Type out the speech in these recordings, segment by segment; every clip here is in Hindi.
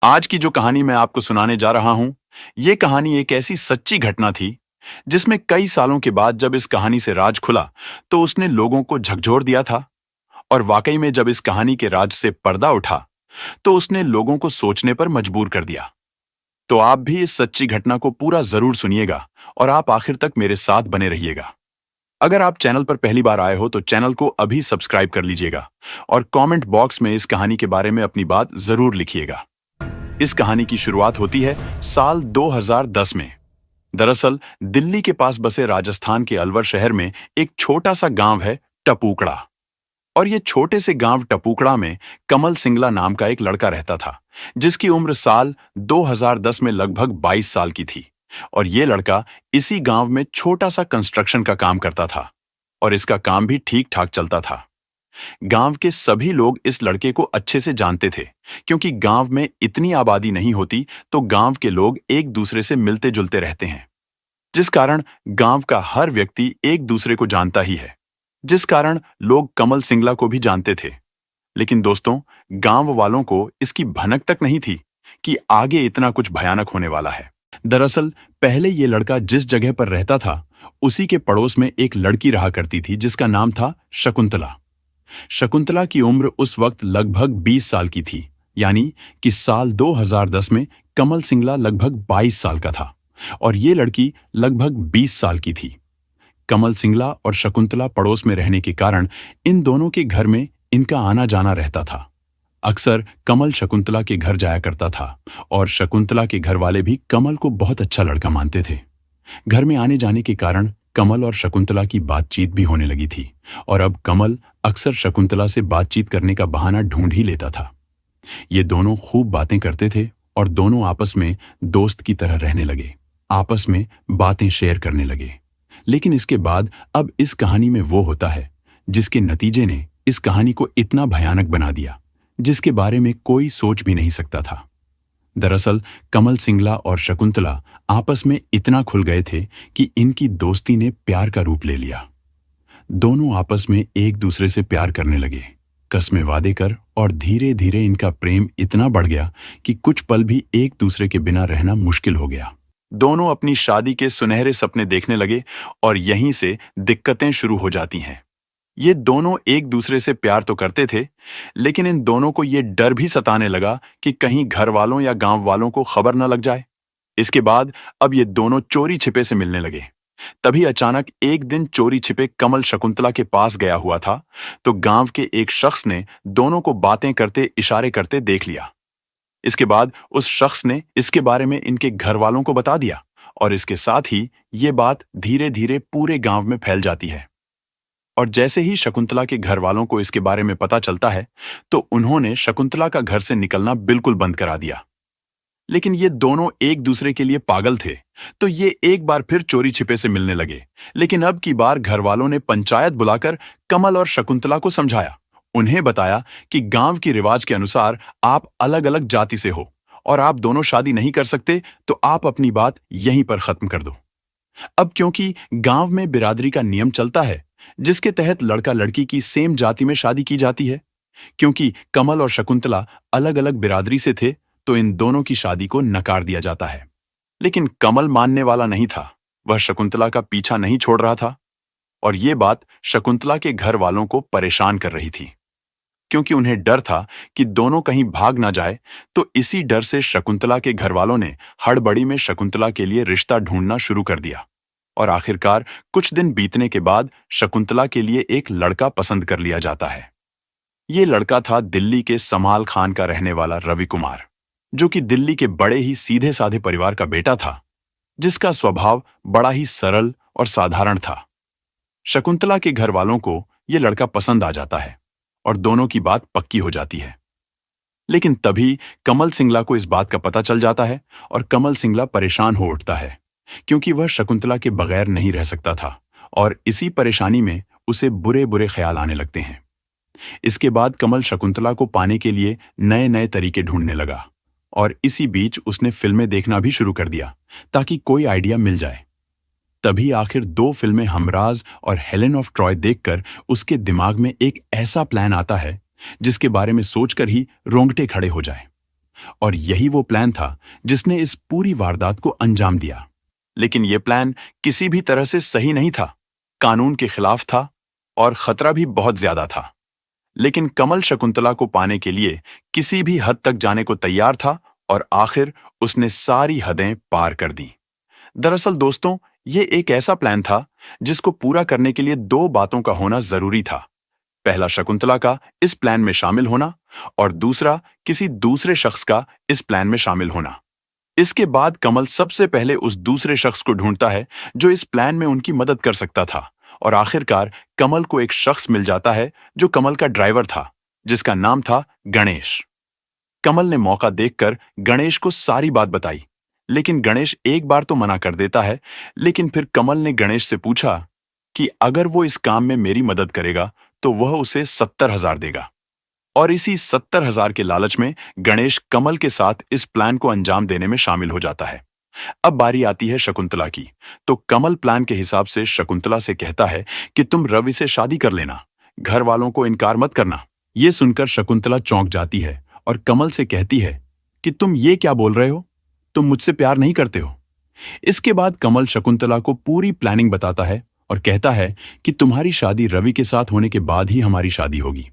आज की जो कहानी मैं आपको सुनाने जा रहा हूं, ये कहानी एक ऐसी सच्ची घटना थी, जिसमें कई सालों के बाद जब इस कहानी से राज खुला, तो उसने लोगों को झकझोर दिया था। और वाकई में जब इस कहानी के राज से पर्दा उठा, तो उसने लोगों को सोचने पर मजबूर कर दिया। तो आप भी इस सच्ची घटना को पूरा जरूर सुनिएगा और आप आखिर तक मेरे साथ बने रहिएगा। अगर आप चैनल पर पहली बार आए हो तो चैनल को अभी सब्सक्राइब कर लीजिएगा और कमेंट बॉक्स में इस कहानी के बारे में अपनी बात जरूर लिखिएगा। इस कहानी की शुरुआत होती है साल 2010 में। दरअसल दिल्ली के पास बसे राजस्थान के अलवर शहर में एक छोटा सा गांव है, टपूकड़ा। और ये छोटे से गांव टपूकड़ा में कमल सिंगला नाम का एक लड़का रहता था, जिसकी उम्र साल 2010 में लगभग 22 साल की थी। और ये लड़का इसी गांव में छोटा सा कंस्ट्रक्शन का काम करता था और इसका काम भी ठीक ठाक चलता था। गांव के सभी लोग इस लड़के को अच्छे से जानते थे, क्योंकि गांव में इतनी आबादी नहीं होती, तो गांव के लोग एक दूसरे से मिलते जुलते रहते हैं, जिस कारण गांव का हर व्यक्ति एक दूसरे को जानता ही है, जिस कारण लोग कमल सिंगला को भी जानते थे। लेकिन दोस्तों, गांव वालों को इसकी भनक तक नहीं थी कि आगे इतना कुछ भयानक होने वाला है। दरअसल पहले ये लड़का जिस जगह पर रहता था, उसी के पड़ोस में एक लड़की रहा करती थी, जिसका नाम था शकुंतला। शकुंतला की उम्र उस वक्त लगभग 20 साल की थी, यानी कि साल 2010 में कमल सिंगला लगभग 22 साल का था और ये लड़की लगभग 20 साल की थी। कमल सिंगला और शकुंतला पड़ोस में रहने के कारण इन दोनों के घर में इनका आना जाना रहता था। अक्सर कमल शकुंतला के घर जाया करता था और शकुंतला के घर वाले भी कमल को बहुत अच्छा लड़का मानते थे। घर में आने जाने के कारण कमल और शकुंतला की बातचीत भी होने लगी थी और अब कमल अक्सर शकुंतला से बातचीत करने का बहाना ढूंढ ही लेता था। ये दोनों खूब बातें करते थे और दोनों आपस में दोस्त की तरह रहने लगे, आपस में बातें शेयर करने लगे। लेकिन इसके बाद अब इस कहानी में वो होता है जिसके नतीजे ने इस कहानी को इतना भयानक बना दिया, जिसके बारे में कोई सोच भी नहीं सकता था। दरअसल कमल सिंगला और शकुंतला आपस में इतना खुल गए थे कि इनकी दोस्ती ने प्यार का रूप ले लिया। दोनों आपस में एक दूसरे से प्यार करने लगे, कस्में वादे कर, और धीरे धीरे इनका प्रेम इतना बढ़ गया कि कुछ पल भी एक दूसरे के बिना रहना मुश्किल हो गया। दोनों अपनी शादी के सुनहरे सपने देखने लगे और यहीं से दिक्कतें शुरू हो जाती हैं। ये दोनों एक दूसरे से प्यार तो करते थे, लेकिन इन दोनों को ये डर भी सताने लगा कि कहीं घर वालों या गांव वालों को खबर न लग जाए। इसके बाद अब ये दोनों चोरी छिपे से मिलने लगे। तभी अचानक एक दिन चोरी छिपे कमल शकुंतला के पास गया हुआ था, तो गांव के एक शख्स ने दोनों को बातें करते इशारे करते देख लिया। इसके बाद उस शख्स ने इसके बारे में इनके घर वालों को बता दिया और इसके साथ ही ये बात धीरे धीरे पूरे गांव में फैल जाती है। और जैसे ही शकुंतला के घर वालों को इसके बारे में पता चलता है, तो उन्होंने शकुंतला का घर से निकलना बिल्कुल बंद करा दिया। लेकिन ये दोनों एक दूसरे के लिए पागल थे, तो ये एक बार फिर चोरी छिपे से मिलने लगे। लेकिन अब की बार घर वालों ने पंचायत बुलाकर कमल और शकुंतला को समझाया। उन्हें बताया कि गांव की रिवाज के अनुसार आप अलग अलग जाति से हो और आप दोनों शादी नहीं कर सकते, तो आप अपनी बात यहीं पर खत्म कर दो। अब क्योंकि गांव में बिरादरी का नियम चलता है, जिसके तहत लड़का लड़की की सेम जाति में शादी की जाती है। क्योंकि कमल और शकुंतला अलग अलग बिरादरी से थे, तो इन दोनों की शादी को नकार दिया जाता है। लेकिन कमल मानने वाला नहीं था, वह शकुंतला का पीछा नहीं छोड़ रहा था और ये बात शकुंतला के घर वालों को परेशान कर रही थी, क्योंकि उन्हें डर था कि दोनों कहीं भाग ना जाए। तो इसी डर से शकुंतला के घर वालों ने हड़बड़ी में शकुंतला के लिए रिश्ता ढूंढना शुरू कर दिया और आखिरकार कुछ दिन बीतने के बाद शकुंतला के लिए एक लड़का पसंद कर लिया जाता है। ये लड़का था दिल्ली के समाल खान का रहने वाला रवि कुमार, जो कि दिल्ली के बड़े ही सीधे साधे परिवार का बेटा था, जिसका स्वभाव बड़ा ही सरल और साधारण था। शकुंतला के घर वालों को यह लड़का पसंद आ जाता है और दोनों की बात पक्की हो जाती है। लेकिन तभी कमल सिंगला को इस बात का पता चल जाता है और कमल सिंगला परेशान हो उठता है, क्योंकि वह शकुंतला के बगैर नहीं रह सकता था और इसी परेशानी में उसे बुरे बुरे ख्याल आने लगते हैं। इसके बाद कमल शकुंतला को पाने के लिए नए नए तरीके ढूंढने लगा और इसी बीच उसने फिल्में देखना भी शुरू कर दिया, ताकि कोई आइडिया मिल जाए। तभी आखिर 2 फिल्में हमराज और हेलेन ऑफ ट्रॉय देखकर उसके दिमाग में एक ऐसा प्लान आता है जिसके बारे में सोचकर ही रोंगटे खड़े हो जाए। और यही वो प्लान था जिसने इस पूरी वारदात को अंजाम दिया। लेकिन यह प्लान किसी भी तरह से सही नहीं था, कानून के खिलाफ था और खतरा भी बहुत ज्यादा था। लेकिन कमल शकुंतला को पाने के लिए किसी भी हद तक जाने को तैयार था और आखिर उसने सारी हदें पार कर दी। दरअसल दोस्तों, ये एक ऐसा प्लान था जिसको पूरा करने के लिए दो बातों का होना जरूरी था। पहला शकुंतला का इस प्लान में शामिल होना और दूसरा किसी दूसरे शख्स का इस प्लान में शामिल होना। इसके बाद कमल सबसे पहले उस दूसरे शख्स को ढूंढता है जो इस प्लान में उनकी मदद कर सकता था और आखिरकार कमल को एक शख्स मिल जाता है जो कमल का ड्राइवर था, जिसका नाम था गणेश। कमल ने मौका देखकर गणेश को सारी बात बताई, लेकिन गणेश एक बार तो मना कर देता है। लेकिन फिर कमल ने गणेश से पूछा कि अगर वो इस काम में मेरी मदद करेगा तो वह उसे 70,000 देगा। और इसी 70,000 के लालच में गणेश कमल के साथ इस प्लान को अंजाम देने में शामिल हो जाता है। अब बारी आती है शकुंतला की, तो कमल प्लान के हिसाब से शकुंतला से कहता है कि तुम रवि से शादी कर लेना, घर वालों को इनकार मत करना। ये सुनकर शकुंतला चौंक जाती है और कमल से कहती है कि तुम ये क्या बोल रहे हो, तुम मुझसे प्यार नहीं करते हो। इसके बाद कमल शकुंतला को पूरी प्लानिंग बताता है और कहता है कि तुम्हारी शादी रवि के साथ होने के बाद ही हमारी शादी होगी।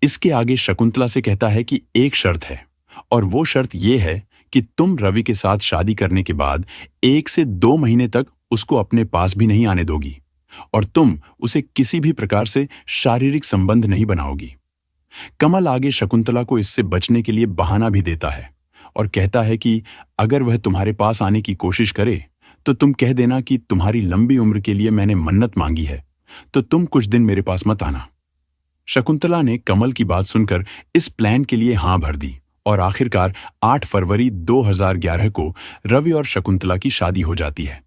इसके आगे शकुंतला से कहता है कि एक शर्त है, और वो शर्त यह है कि तुम रवि के साथ शादी करने के बाद 1 से 2 महीने तक उसको अपने पास भी नहीं आने दोगी और तुम उसे किसी भी प्रकार से शारीरिक संबंध नहीं बनाओगी। कमल आगे शकुंतला को इससे बचने के लिए बहाना भी देता है और कहता है कि अगर वह तुम्हारे पास आने की कोशिश करे तो तुम कह देना कि तुम्हारी लंबी उम्र के लिए मैंने मन्नत मांगी है, तो तुम कुछ दिन मेरे पास मत आना। शकुंतला ने कमल की बात सुनकर इस प्लान के लिए हां भर दी और आखिरकार 8 फरवरी 2011 को रवि और शकुंतला की शादी हो जाती है।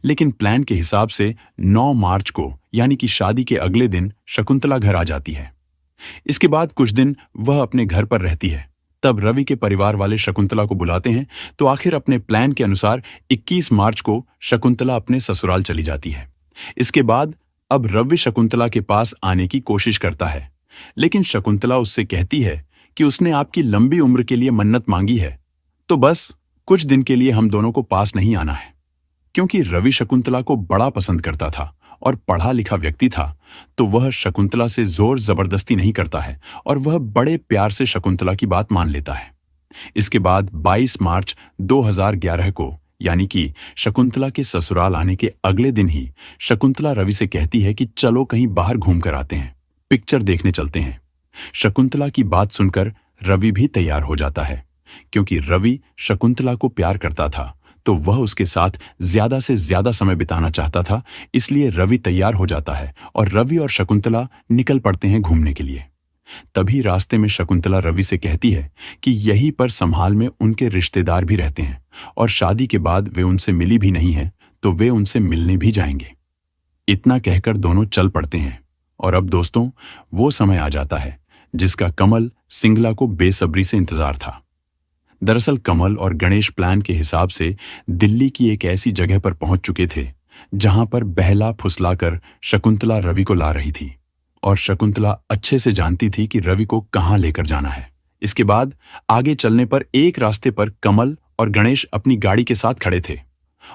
लेकिन प्लान के हिसाब से 9 मार्च को, यानी कि शादी के अगले दिन, शकुंतला घर आ जाती है। इसके बाद कुछ दिन वह अपने घर पर रहती है। तब रवि के परिवार वाले शकुंतला को बुलाते हैं, तो आखिर अपने प्लान के अनुसार 21 मार्च को शकुंतला अपने ससुराल चली जाती है। इसके बाद अब रवि शकुंतला के पास आने की कोशिश करता है, लेकिन शकुंतला उससे कहती है कि उसने आपकी लंबी उम्र के लिए मन्नत मांगी है, तो बस कुछ दिन के लिए हम दोनों को पास नहीं आना है। क्योंकि रवि शकुंतला को बड़ा पसंद करता था और पढ़ा लिखा व्यक्ति था, तो वह शकुंतला से जोर जबरदस्ती नहीं करता है और वह बड़े प्यार से शकुंतला की बात मान लेता है। इसके बाद 22 मार्च 2011 को, यानी कि शकुंतला के ससुराल आने के अगले दिन ही, शकुंतला रवि से कहती है कि चलो कहीं बाहर घूम कर आते हैं, पिक्चर देखने चलते हैं। शकुंतला की बात सुनकर रवि भी तैयार हो जाता है। क्योंकि रवि शकुंतला को प्यार करता था, तो वह उसके साथ ज्यादा से ज्यादा समय बिताना चाहता था। इसलिए रवि तैयार हो जाता है और रवि और शकुंतला निकल पड़ते हैं घूमने के लिए। तभी रास्ते में शकुंतला रवि से कहती है कि यहीं पर संभाल में उनके रिश्तेदार भी रहते हैं और शादी के बाद वे उनसे मिली भी नहीं है, तो वे उनसे मिलने भी जाएंगे। इतना कहकर दोनों चल पड़ते हैं और अब दोस्तों वो समय आ जाता है जिसका कमल सिंगला को बेसब्री से इंतजार था। दरअसल कमल और गणेश प्लान के हिसाब से दिल्ली की एक ऐसी जगह पर पहुंच चुके थे जहां पर बहला फुसलाकर शकुंतला रवि को ला रही थी और शकुंतला अच्छे से जानती थी कि रवि को कहां लेकर जाना है। इसके बाद आगे चलने पर एक रास्ते पर कमल और गणेश अपनी गाड़ी के साथ खड़े थे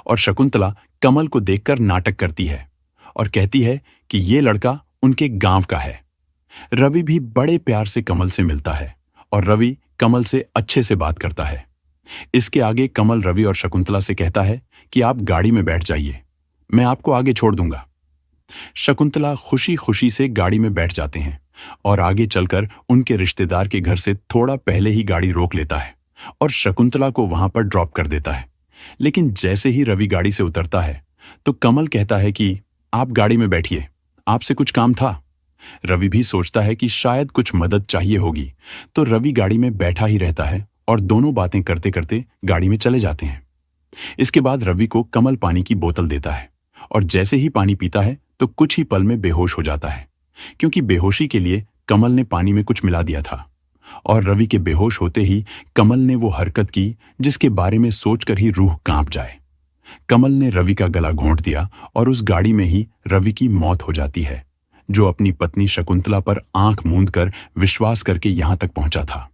और शकुंतला कमल को देखकर नाटक करती है और कहती है कि ये लड़का उनके गांव का है। रवि भी बड़े प्यार से कमल से मिलता है और रवि कमल से अच्छे से बात करता है। इसके आगे कमल रवि और शकुंतला से कहता है कि आप गाड़ी में बैठ जाइए, मैं आपको आगे छोड़ दूंगा। शकुंतला खुशी खुशी से गाड़ी में बैठ जाते हैं और आगे चलकर उनके रिश्तेदार के घर से थोड़ा पहले ही गाड़ी रोक लेता है और शकुंतला को वहां पर ड्रॉप कर देता है। लेकिन जैसे ही रवि गाड़ी से उतरता है तो कमल कहता है कि आप गाड़ी में बैठिए, आपसे कुछ काम था। रवि भी सोचता है कि शायद कुछ मदद चाहिए होगी, तो रवि गाड़ी में बैठा ही रहता है और दोनों बातें करते करते गाड़ी में चले जाते हैं। इसके बाद रवि को कमल पानी की बोतल देता है और जैसे ही पानी पीता है तो कुछ ही पल में बेहोश हो जाता है, क्योंकि बेहोशी के लिए कमल ने पानी में कुछ मिला दिया था। और रवि के बेहोश होते ही कमल ने वो हरकत की जिसके बारे में सोचकर ही रूह कांप जाए। कमल ने रवि का गला घोंट दिया और उस गाड़ी में ही रवि की मौत हो जाती है, जो अपनी पत्नी शकुंतला पर आंख मूंद कर विश्वास करके यहां तक पहुंचा था।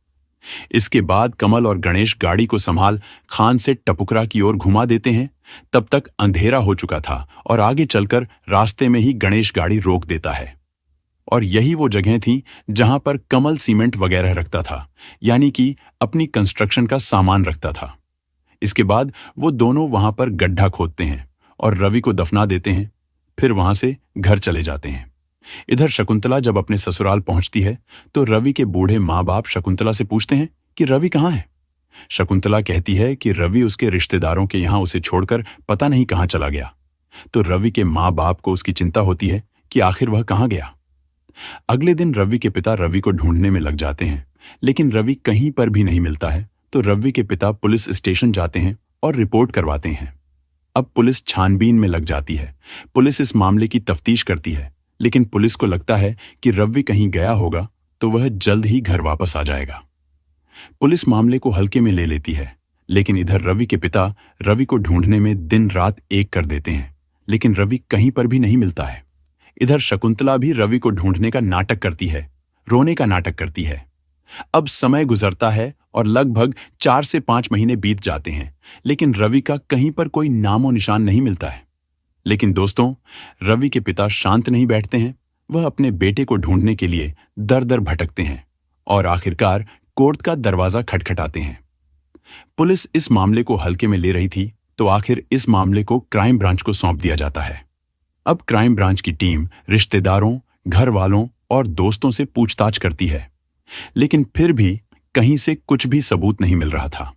इसके बाद कमल और गणेश गाड़ी को संभाल खान से टपुकरा की ओर घुमा देते हैं। तब तक अंधेरा हो चुका था और आगे चलकर रास्ते में ही गणेश गाड़ी रोक देता है। और यही वो जगह थी जहां पर कमल सीमेंट वगैरह रखता था, यानी कि अपनी कंस्ट्रक्शन का सामान रखता था। इसके बाद वो दोनों वहां पर गड्ढा खोदते हैं और रवि को दफना देते हैं। फिर वहां से घर चले जाते हैं। इधर शकुंतला जब अपने ससुराल पहुंचती है तो रवि के बूढ़े माँ बाप शकुंतला से पूछते हैं कि रवि कहाँ है। शकुंतला कहती है कि रवि उसके रिश्तेदारों के यहाँ उसे छोड़कर पता नहीं कहाँ चला गया। तो रवि के माँ बाप को उसकी चिंता होती है कि आखिर वह कहाँ गया। अगले दिन रवि के पिता रवि को ढूंढने में लग जाते हैं, लेकिन रवि कहीं पर भी नहीं मिलता है। तो रवि के पिता पुलिस स्टेशन जाते हैं और रिपोर्ट करवाते हैं। अब पुलिस छानबीन में लग जाती है। पुलिस इस मामले की तफ्तीश करती है, लेकिन पुलिस को लगता है कि रवि कहीं गया होगा तो वह जल्द ही घर वापस आ जाएगा। पुलिस मामले को हल्के में ले लेती है, लेकिन इधर रवि के पिता रवि को ढूंढने में दिन रात एक कर देते हैं, लेकिन रवि कहीं पर भी नहीं मिलता है। इधर शकुंतला भी रवि को ढूंढने का नाटक करती है, रोने का नाटक करती है। अब समय गुजरता है और लगभग 4 से 5 महीने बीत जाते हैं, लेकिन रवि का कहीं पर कोई नामो निशान नहीं मिलता है। लेकिन दोस्तों, रवि के पिता शांत नहीं बैठते हैं। वह अपने बेटे को ढूंढने के लिए दर दर भटकते हैं और आखिरकार कोर्ट का दरवाजा खटखटाते हैं। पुलिस इस मामले को हल्के में ले रही थी, तो आखिर इस मामले को क्राइम ब्रांच को सौंप दिया जाता है। अब क्राइम ब्रांच की टीम रिश्तेदारों, घर वालों और दोस्तों से पूछताछ करती है, लेकिन फिर भी कहीं से कुछ भी सबूत नहीं मिल रहा था।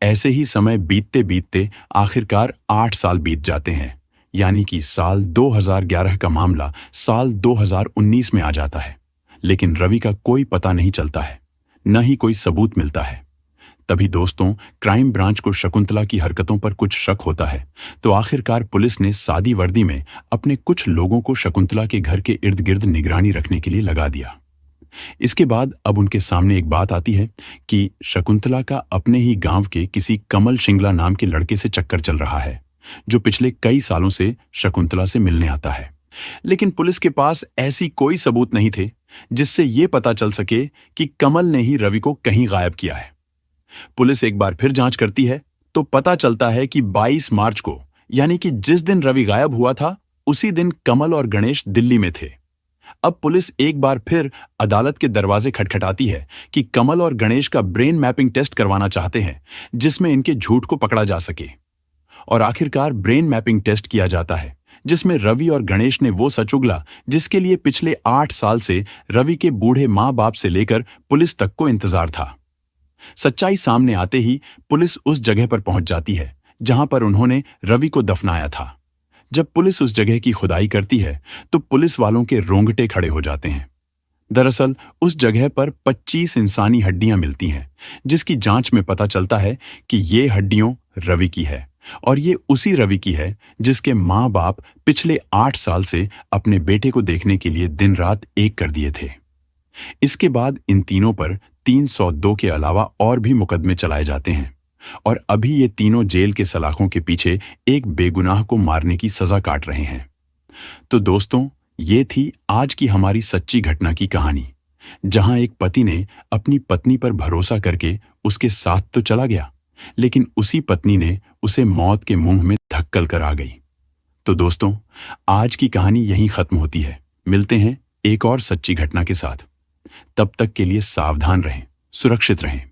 ऐसे ही समय बीतते बीतते आखिरकार 8 साल बीत जाते हैं, यानी कि साल 2011 का मामला साल 2019 में आ जाता है, लेकिन रवि का कोई पता नहीं चलता है, न ही कोई सबूत मिलता है। तभी दोस्तों, क्राइम ब्रांच को शकुंतला की हरकतों पर कुछ शक होता है, तो आखिरकार पुलिस ने सादी वर्दी में अपने कुछ लोगों को शकुंतला के घर के इर्द गिर्द निगरानी रखने के लिए लगा दिया। इसके बाद अब उनके सामने एक बात आती है कि शकुंतला का अपने ही गांव के किसी कमल शिंगला नाम के लड़के से चक्कर चल रहा है, जो पिछले कई सालों से शकुंतला से मिलने आता है। लेकिन पुलिस के पास ऐसी कोई सबूत नहीं थे जिससे ये पता चल सके कि कमल ने ही रवि को कहीं गायब किया है। पुलिस एक बार फिर जांच करती है तो पता चलता है कि 22 मार्च को, यानी कि जिस दिन रवि गायब हुआ था, उसी दिन कमल और गणेश दिल्ली में थे। अब पुलिस एक बार फिर अदालत के दरवाजे खटखटाती है कि कमल और गणेश का ब्रेन मैपिंग टेस्ट करवाना चाहते हैं, जिसमें इनके झूठ को पकड़ा जा सके। और आखिरकार ब्रेन मैपिंग टेस्ट किया जाता है, जिसमें रवि और गणेश ने वो सच उगला जिसके लिए पिछले 8 साल से रवि के बूढ़े माँ बाप से लेकर पुलिस तक को इंतजार था। सच्चाई सामने आते ही पुलिस उस जगह पर पहुंच जाती है जहां पर उन्होंने रवि को दफनाया था। जब पुलिस उस जगह की खुदाई करती है तो पुलिस वालों के रोंगटे खड़े हो जाते हैं। दरअसल उस जगह पर 25 इंसानी हड्डियां मिलती हैं, जिसकी जांच में पता चलता है कि ये हड्डियों रवि की है, और ये उसी रवि की है जिसके माँ बाप पिछले 8 साल से अपने बेटे को देखने के लिए दिन रात एक कर दिए थे। इसके बाद इन तीनों पर 302 के अलावा और भी मुकदमे चलाए जाते हैं, और अभी ये तीनों जेल के सलाखों के पीछे एक बेगुनाह को मारने की सजा काट रहे हैं। तो दोस्तों, ये थी आज की हमारी सच्ची घटना की कहानी, जहां एक पति ने अपनी पत्नी पर भरोसा करके उसके साथ तो चला गया, लेकिन उसी पत्नी ने उसे मौत के मुंह में धक्कल कर आ गई। तो दोस्तों, आज की कहानी यहीं खत्म होती है। मिलते हैं एक और सच्ची घटना के साथ। तब तक के लिए सावधान रहें, सुरक्षित रहें।